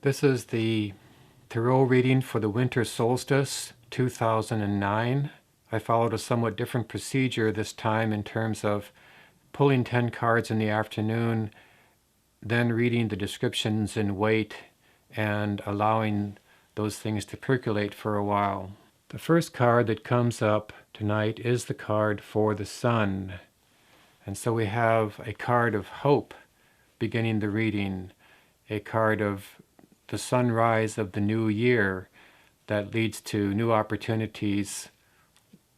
This is the tarot reading for the winter solstice 2009. I followed a somewhat different procedure this time in terms of pulling 10 cards in the afternoon, then reading the descriptions in weight and allowing those things to percolate for a while. The first card that comes up tonight is the card for the sun. And so we have a card of hope beginning the reading, a card of the sunrise of the new year that leads to new opportunities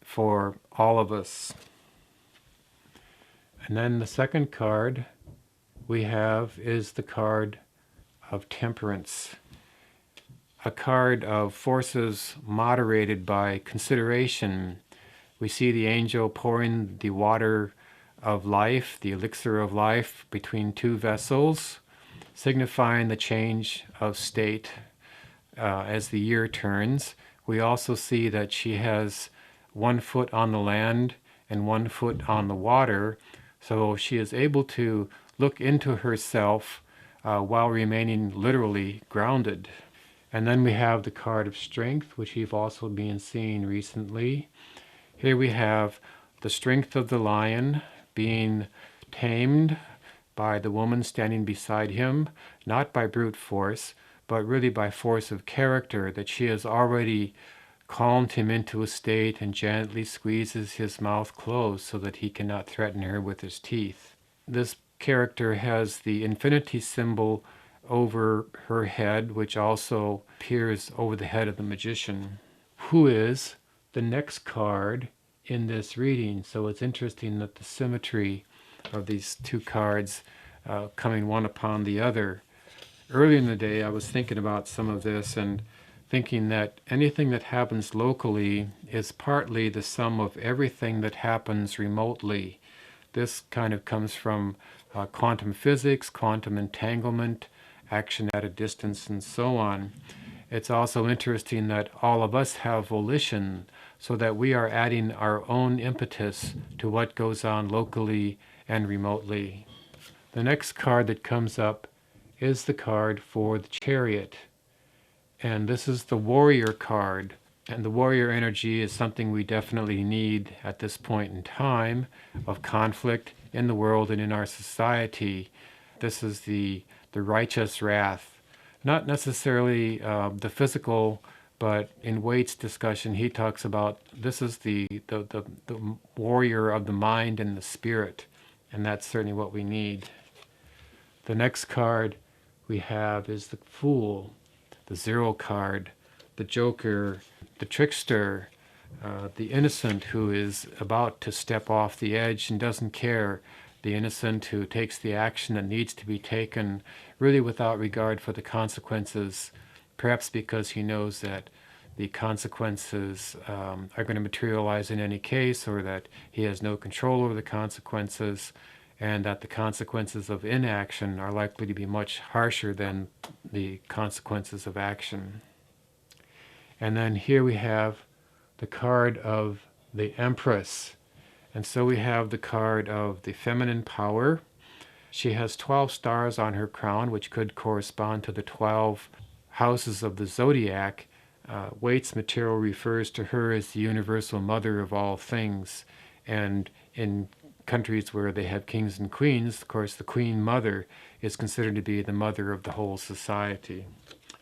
for all of us. And then the second card we have is the card of temperance, a card of forces moderated by consideration. We see the angel pouring the water of life, the elixir of life, between two vessels, signifying the change of state as the year turns. We also see that she has 1 foot on the land and 1 foot on the water, so she is able to look into herself while remaining literally grounded. And then we have the card of strength, which we've also been seeing recently. Here we have the strength of the lion being tamed by the woman standing beside him, not by brute force, but really by force of character, that she has already calmed him into a state and gently squeezes his mouth closed so that he cannot threaten her with his teeth. This character has the infinity symbol over her head, which also appears over the head of the magician, who is the next card in this reading. So it's interesting that the symmetry of these two cards coming one upon the other. Early in the day, I was thinking about some of this and thinking that anything that happens locally is partly the sum of everything that happens remotely. This kind of comes from quantum physics, quantum entanglement, action at a distance, and so on. It's also interesting that all of us have volition, so that we are adding our own impetus to what goes on locally and remotely. The next card that comes up is the card for the Chariot. And this is the warrior card. And the warrior energy is something we definitely need at this point in time of conflict in the world and in our society. This is the righteous wrath. Not necessarily the physical, but in Waite's discussion, he talks about this is the warrior of the mind and the spirit. And that's certainly what we need. The next card we have is the Fool, the Zero card, the Joker, the trickster, the innocent who is about to step off the edge and doesn't care, the innocent who takes the action that needs to be taken, really without regard for the consequences, perhaps because he knows that the consequences are going to materialize in any case, or that he has no control over the consequences, and that the consequences of inaction are likely to be much harsher than the consequences of action. And then here we have the card of the Empress. And so we have the card of the feminine power. She has 12 stars on her crown, which could correspond to the 12 houses of the zodiac. Waite's material refers to her as the universal mother of all things. And in countries where they have kings and queens, of course, the queen mother is considered to be the mother of the whole society,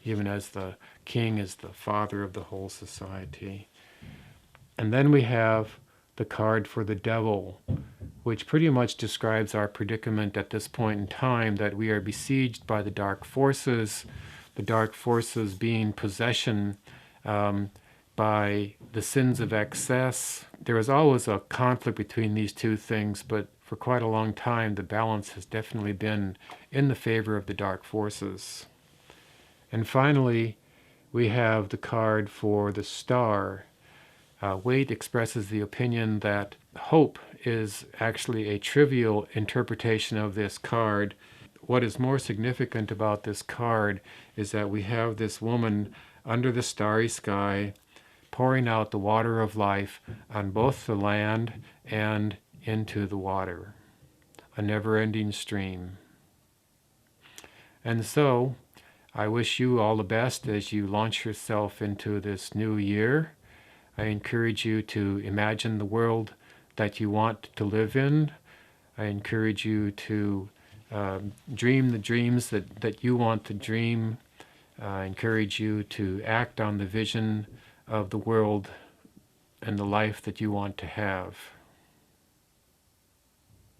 even as the king is the father of the whole society. And then we have the card for the devil, which pretty much describes our predicament at this point in time, that we are besieged by the dark forces being possession by the sins of excess. There is always a conflict between these two things, but for quite a long time the balance has definitely been in the favor of the dark forces. And finally, we have the card for the Star. Waite expresses the opinion that hope is actually a trivial interpretation of this card. What is more significant about this card is that we have this woman under the starry sky pouring out the water of life on both the land and into the water, a never-ending stream. And so I wish you all the best as you launch yourself into this new year. I encourage you to imagine the world that you want to live in. I encourage you to dream the dreams that you want to dream. I encourage you to act on the vision of the world and the life that you want to have.